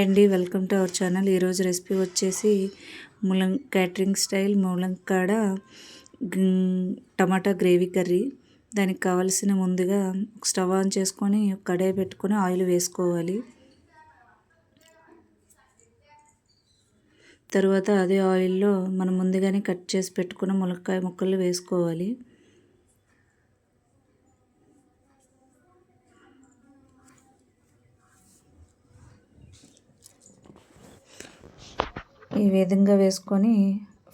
అండి, welcome to our channel. ఈరోజు recipe వచ్చేసి క్యాటరింగ్ స్టైల్ ములంకాడ టమాటా గ్రేవీ కర్రీ. దానికి కావాల్సిన ముందుగా స్టవ్ ఆన్ చేసుకొని కడాయి పెట్టుకొని ఆయిల్ వేసుకోవాలి. తర్వాత అదే ఆయిల్లో మనం ముందుగానే కట్ చేసి పెట్టుకున్న ములక్కాయ ముక్కలు వేసుకోవాలి. ఈ విధంగా వేసుకొని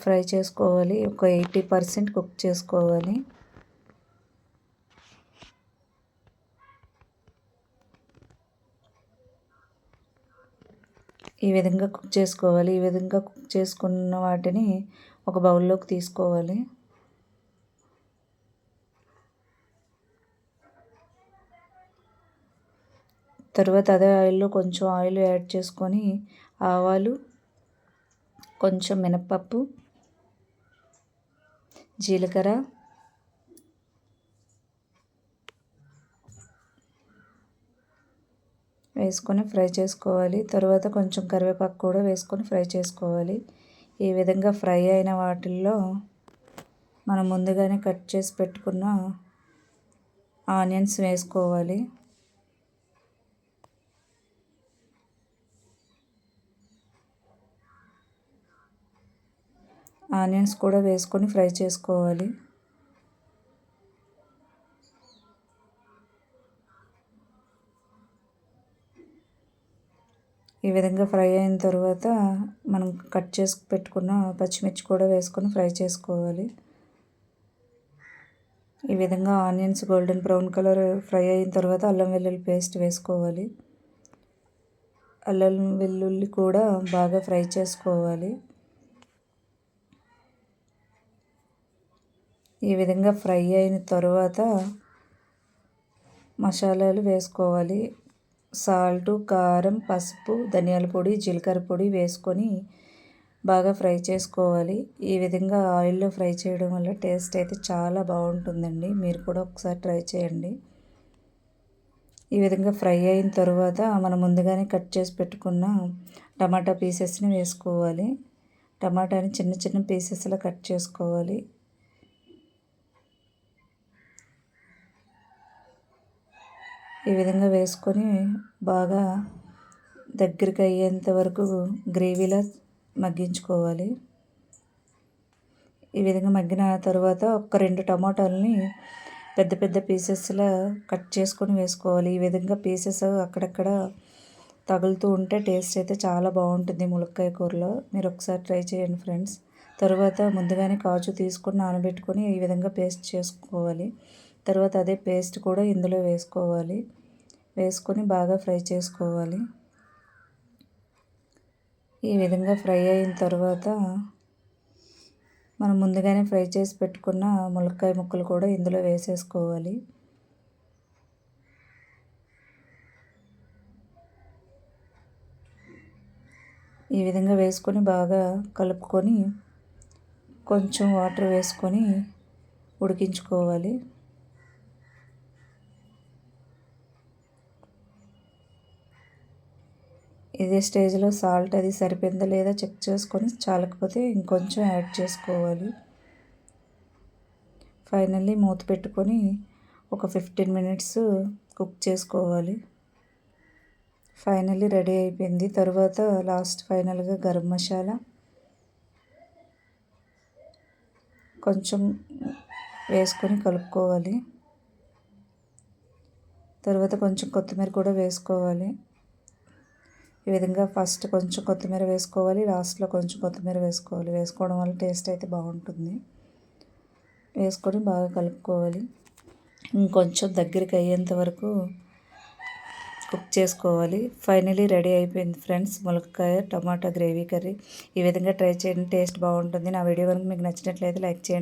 ఫ్రై చేసుకోవాలి. ఒక 80% కుక్ చేసుకోవాలి. ఈ విధంగా కుక్ చేసుకోవాలి. ఈ విధంగా కుక్ చేసుకున్న వాటిని ఒక బౌల్లోకి తీసుకోవాలి. తర్వాత అదే ఆయిల్లో కొంచెం ఆయిల్ యాడ్ చేసుకొని ఆవాలు, కొంచెం మినపప్పు, జీలకర్ర, వేసుకొని ఫ్రై చేసుకోవాలి. తర్వాత కొంచెం కరివేపాకు కూడా వేసుకొని ఫ్రై చేసుకోవాలి. ఈ విధంగా ఫ్రై అయిన వాటిల్లో మనం ముందుగానే కట్ చేసి పెట్టుకున్న ఆనియన్స్ వేసుకోవాలి. ఆనియన్స్ కూడా వేసుకొని ఫ్రై చేసుకోవాలి. ఈ విధంగా ఫ్రై అయిన తర్వాత మనం కట్ చేసి పెట్టుకున్న పచ్చిమిర్చి కూడా వేసుకొని ఫ్రై చేసుకోవాలి. ఈ విధంగా onions golden brown colour fry అయిన తర్వాత అల్లం వెల్లుల్లి పేస్ట్ వేసుకోవాలి. అల్లం వెల్లుల్లి కూడా బాగా ఫ్రై చేసుకోవాలి. ఈ విధంగా ఫ్రై అయిన తర్వాత మసాలాలు వేసుకోవాలి. సాల్టు, కారం, పసుపు, ధనియాల పొడి, జీలకర్ర పొడి వేసుకొని బాగా ఫ్రై చేసుకోవాలి. ఈ విధంగా ఆయిల్లో ఫ్రై చేయడం వల్ల టేస్ట్ అయితే చాలా బాగుంటుందండి. మీరు కూడా ఒకసారి ట్రై చేయండి. ఈ విధంగా ఫ్రై అయిన తర్వాత మనం ముందుగానే కట్ చేసి పెట్టుకున్న టమాటా పీసెస్ని వేసుకోవాలి. టమాటాని చిన్న చిన్న పీసెస్లా కట్ చేసుకోవాలి. ఈ విధంగా వేసుకొని బాగా దగ్గరికి అయ్యేంత వరకు గ్రేవీలా మగ్గించుకోవాలి. ఈ విధంగా మగ్గిన తర్వాత ఒక 2 టమాటాలని పెద్ద పెద్ద పీసెస్లా కట్ చేసుకొని వేసుకోవాలి. ఈ విధంగా పీసెస్ అక్కడక్కడ తగులుతూ ఉంటే టేస్ట్ అయితే చాలా బాగుంటుంది ములక్కాయ కూరలో. మీరు ఒకసారి ట్రై చేయండి ఫ్రెండ్స్. తర్వాత ముందుగానే కాజు తీసుకొని నానబెట్టుకొని ఈ విధంగా పేస్ట్ చేసుకోవాలి. తర్వాత అదే పేస్ట్ కూడా ఇందులో వేసుకోవాలి. వేసుకొని బాగా ఫ్రై చేసుకోవాలి. ఈ విధంగా ఫ్రై అయిన తర్వాత మనం ముందుగానే ఫ్రై చేసి పెట్టుకున్న ములక్కాయ ముక్కలు కూడా ఇందులో వేసేసుకోవాలి. ఈ విధంగా వేసుకొని బాగా కలుపుకొని కొంచెం వాటర్ వేసుకొని ఉడికించుకోవాలి. ఇదే స్టేజ్లో సాల్ట్ అది సరిపోయిందా లేదా చెక్ చేసుకొని చాలకపోతే ఇంకొంచెం యాడ్ చేసుకోవాలి. ఫైనల్లీ మూత పెట్టుకొని ఒక 15 మినిట్స్ కుక్ చేసుకోవాలి. ఫైనల్లీ రెడీ అయిపోయింది. తర్వాత లాస్ట్ ఫైనల్గా గరం మసాలా కొంచెం వేసుకొని కలుపుకోవాలి. తర్వాత కొంచెం కొత్తిమీర కూడా వేసుకోవాలి. ఈ విధంగా ఫస్ట్ కొంచెం కొత్తిమీర వేసుకోవాలి, లాస్ట్లో కొంచెం కొత్తిమీర వేసుకోవాలి. వేసుకోవడం వల్ల టేస్ట్ అయితే బాగుంటుంది. వేసుకొని బాగా కలుపుకోవాలి. ఇంకొంచెం దగ్గరికి అయ్యేంత వరకు కుక్ చేసుకోవాలి. ఫైనలీ రెడీ అయిపోయింది ఫ్రెండ్స్, ములక్కాయ టమాటా గ్రేవీ కర్రీ. ఈ విధంగా ట్రై చేయండి, టేస్ట్ బాగుంటుంది. నా వీడియో కనుక మీకు నచ్చినట్లయితే లైక్ చేయండి.